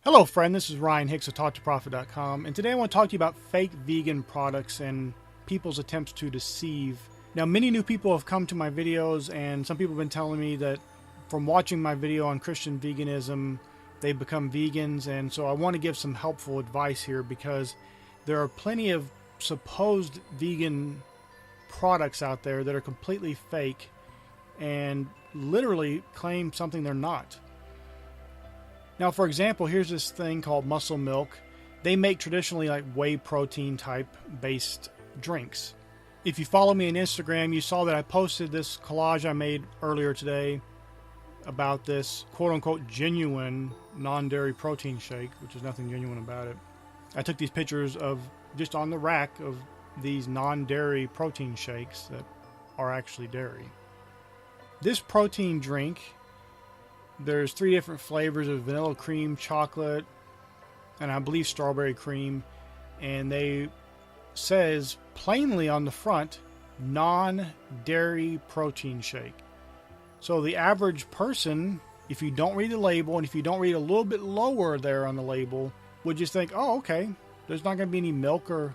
Hello friend, this is Ryan Hicks of TaughtToProfit.com, and today I want to talk to you about fake vegan products and people's attempts to deceive. Now, many new people have come to my videos, and some people have been telling me that from watching my video on Christian veganism, they've become vegans, and so I want to give some helpful advice here because there are plenty of supposed vegan products out there that are completely fake and literally claim something they're not. Now, for example, here's this thing called Muscle Milk. They make traditionally like whey protein type based drinks. If you follow me on Instagram, you saw that I posted this collage I made earlier today about this quote unquote genuine non-dairy protein shake, which is nothing genuine about it. I took these pictures of just on the rack of these non-dairy protein shakes that are actually dairy. This protein drink, there's 3 different flavors of vanilla cream, chocolate, and I believe strawberry cream. And they says plainly on the front, non-dairy protein shake. So the average person, if you don't read the label and if you don't read a little bit lower there on the label, would just think, oh, okay, there's not going to be any milk or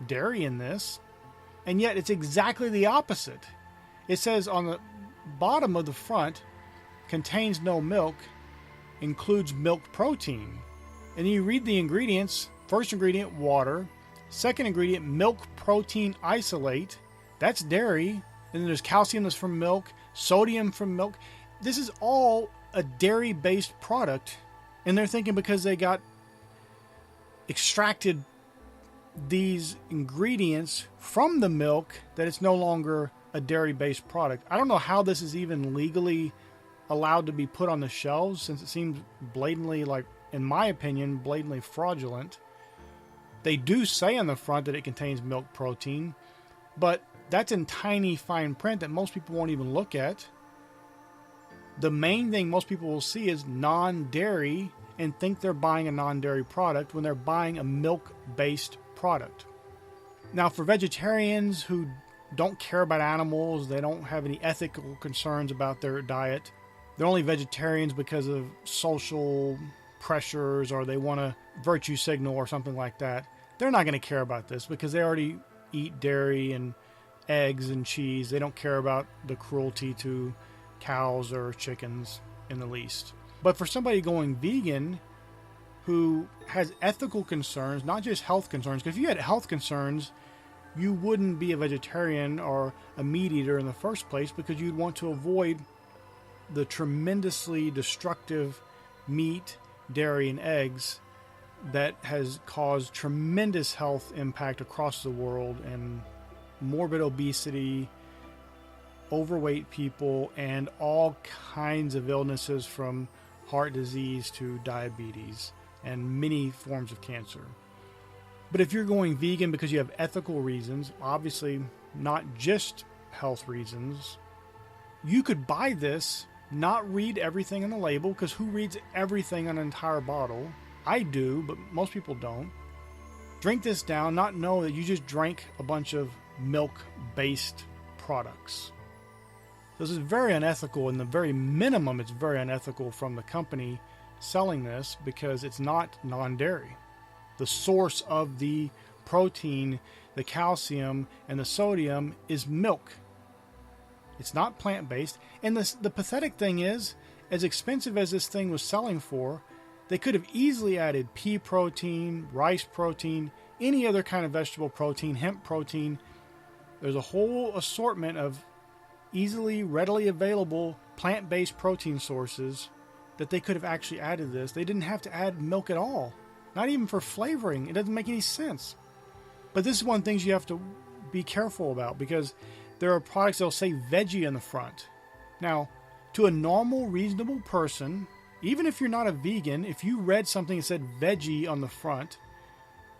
dairy in this. And yet it's exactly the opposite. It says on the bottom of the front, contains no milk, includes milk protein. And then you read the ingredients. First ingredient, water. Second ingredient, milk protein isolate. That's dairy. And then there's calcium that's from milk, sodium from milk. This is all a dairy-based product. And they're thinking because they got extracted these ingredients from the milk that it's no longer a dairy-based product. I don't know how this is even legally allowed to be put on the shelves, since it seems blatantly, like, in my opinion, blatantly fraudulent. They do say on the front that it contains milk protein, but that's in tiny fine print that most people won't even look at. The main thing most people will see is non-dairy and think they're buying a non-dairy product when they're buying a milk-based product. Now, for vegetarians who don't care about animals, they don't have any ethical concerns about their diet, they're only vegetarians because of social pressures or they want a virtue signal or something like that, they're not going to care about this because they already eat dairy and eggs and cheese. They don't care about the cruelty to cows or chickens in the least. But for somebody going vegan who has ethical concerns, not just health concerns, because if you had health concerns, you wouldn't be a vegetarian or a meat eater in the first place because you'd want to avoid the tremendously destructive meat, dairy, and eggs that has caused tremendous health impact across the world and morbid obesity, overweight people, and all kinds of illnesses from heart disease to diabetes and many forms of cancer. But if you're going vegan because you have ethical reasons, obviously not just health reasons, you could buy this, not read everything on the label, because who reads everything on an entire bottle? I do, but most people don't. Drink this down, not know that you just drank a bunch of milk-based products. This is very unethical. In the very minimum, it's very unethical from the company selling this because it's not non-dairy. The source of the protein, the calcium, and the sodium is milk. It's not plant-based. And the pathetic thing is, as expensive as this thing was selling for, they could have easily added pea protein, rice protein, any other kind of vegetable protein, hemp protein. There's a whole assortment of easily, readily available plant-based protein sources that they could have actually added this. They didn't have to add milk at all. Not even for flavoring. It doesn't make any sense. But this is one of the things you have to be careful about because there are products that will say veggie on the front. Now, to a normal, reasonable person, even if you're not a vegan, if you read something that said veggie on the front,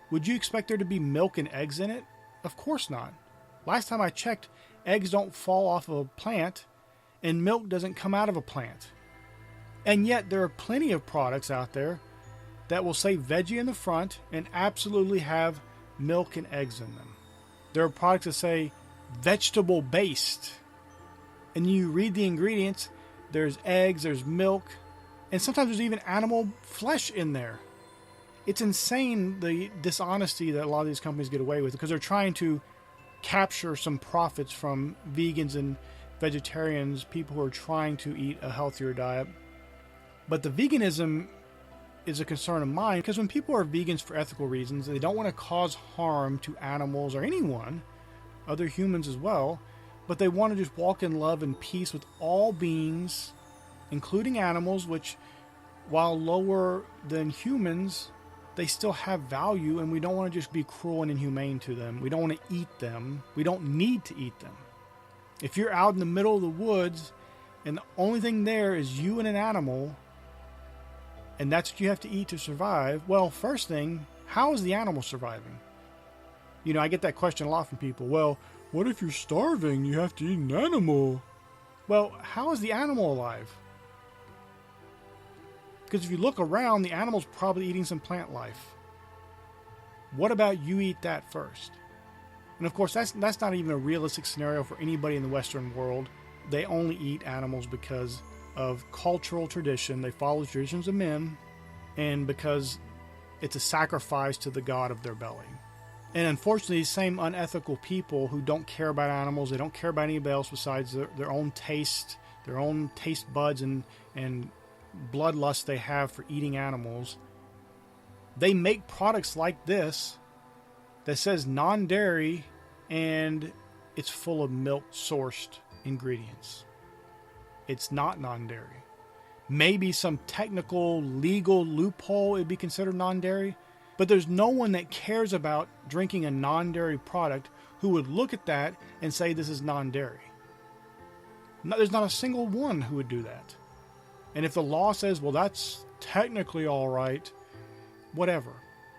would you expect there to be milk and eggs in it? Of course not. Last time I checked, eggs don't fall off of a plant and milk doesn't come out of a plant. And yet there are plenty of products out there that will say veggie in the front and absolutely have milk and eggs in them. There are products that say vegetable based, and you read the ingredients, there's eggs, there's milk, And sometimes there's even animal flesh in there. It's insane, the dishonesty that a lot of these companies get away with, because they're trying to capture some profits from vegans and vegetarians, people who are trying to eat a healthier diet. But the veganism is a concern of mine, because when people are vegans for ethical reasons, they don't want to cause harm to animals or anyone, other humans as well, but they want to just walk in love and peace with all beings, including animals, which, while lower than humans, they still have value, and we don't want to just be cruel and inhumane to them. We don't want to eat them. We don't need to eat them. If you're out in the middle of the woods and the only thing there is you and an animal, and that's what you have to eat to survive, well, first thing, how is the animal surviving? You know, I get that question a lot from people. Well, what if you're starving? You have to eat an animal. Well, how is the animal alive? Because if you look around, the animal's probably eating some plant life. What about you eat that first? And of course, that's not even a realistic scenario for anybody in the Western world. They only eat animals because of cultural tradition. They follow the traditions of men, and because it's a sacrifice to the god of their belly. And unfortunately, these same unethical people who don't care about animals, they don't care about anybody else besides their own taste, their own taste buds and bloodlust they have for eating animals, they make products like this that says non-dairy, and it's full of milk-sourced ingredients. It's not non-dairy. Maybe some technical, legal loophole it'd be considered non-dairy, but there's no one that cares about drinking a non-dairy product who would look at that and say this is non-dairy. No, there's not a single one who would do that. And if the law says, well, that's technically all right, whatever.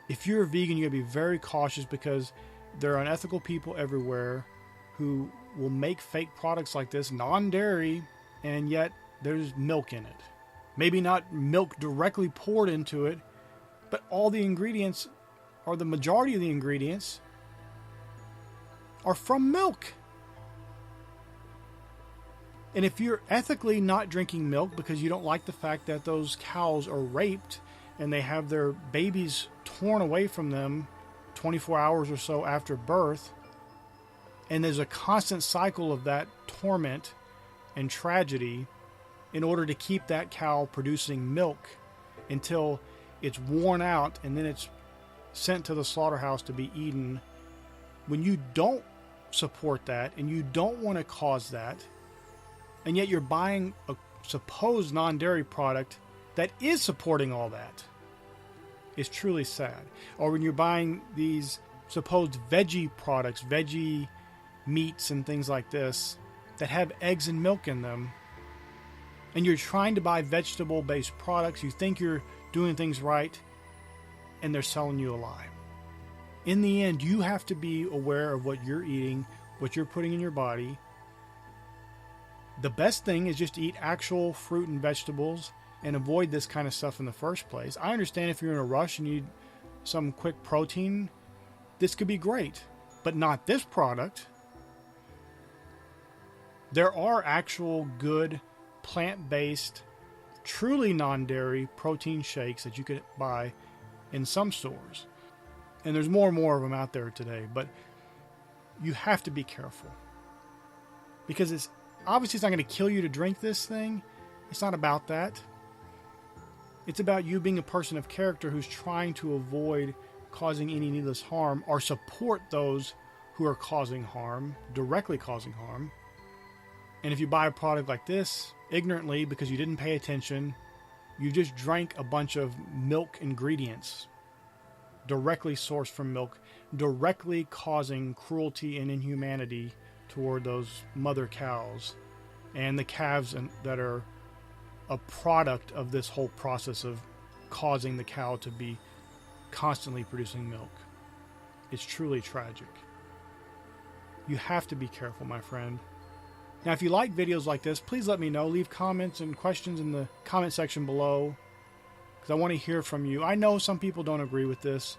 If you're a vegan, you got to be very cautious, because there are unethical people everywhere who will make fake products like this, non-dairy, and yet there's milk in it. Maybe not milk directly poured into it, but all the ingredients, or the majority of the ingredients, are from milk. And if you're ethically not drinking milk because you don't like the fact that those cows are raped and they have their babies torn away from them 24 hours or so after birth, and there's a constant cycle of that torment and tragedy in order to keep that cow producing milk until it's worn out and then it's sent to the slaughterhouse to be eaten, when you don't support that and you don't want to cause that, and yet you're buying a supposed non-dairy product that is supporting all that, it's truly sad. Or when you're buying these supposed veggie products, veggie meats and things like this, that have eggs and milk in them, and you're trying to buy vegetable-based products, you think you're doing things right, and they're selling you a lie. In the end, you have to be aware of what you're eating, what you're putting in your body. The best thing is just to eat actual fruit and vegetables and avoid this kind of stuff in the first place. I understand if you're in a rush and you need some quick protein, this could be great, but not this product. There are actual good plant-based, truly non-dairy protein shakes that you could buy in some stores. And there's more and more of them out there today, but you have to be careful. Because it's obviously not going to kill you to drink this thing. It's not about that. It's about you being a person of character who's trying to avoid causing any needless harm or support those who are causing harm, directly causing harm. And if you buy a product like this ignorantly because you didn't pay attention, you just drank a bunch of milk ingredients directly sourced from milk, directly causing cruelty and inhumanity toward those mother cows and the calves that are a product of this whole process of causing the cow to be constantly producing milk. It's truly tragic. You have to be careful, my friend. Now, if you like videos like this, please let me know. Leave comments and questions in the comment section below, because I want to hear from you. I know some people don't agree with this,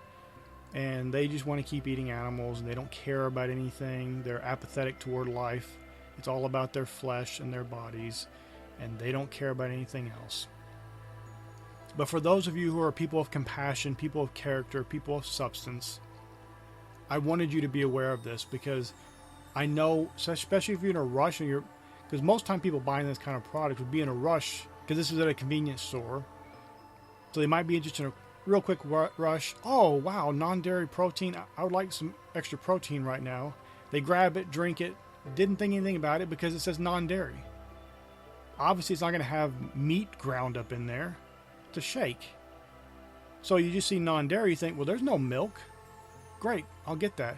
and they just want to keep eating animals, and they don't care about anything. They're apathetic toward life. It's all about their flesh and their bodies, and they don't care about anything else. But for those of you who are people of compassion, people of character, people of substance, I wanted you to be aware of this, because I know, especially if you're in a rush, and because most time people buying this kind of product would be in a rush because this is at a convenience store. So they might be just in a real quick rush. Oh, wow, non-dairy protein. I would like some extra protein right now. They grab it, drink it, didn't think anything about it because it says non-dairy. Obviously, it's not going to have meat ground up in there. It's a shake. So you just see non-dairy, you think, well, there's no milk. Great, I'll get that.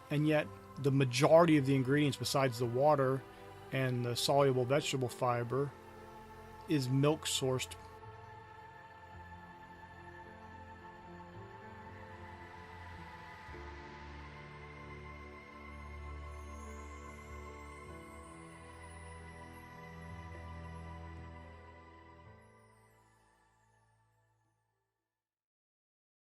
And yet, the majority of the ingredients besides the water and the soluble vegetable fiber is milk-sourced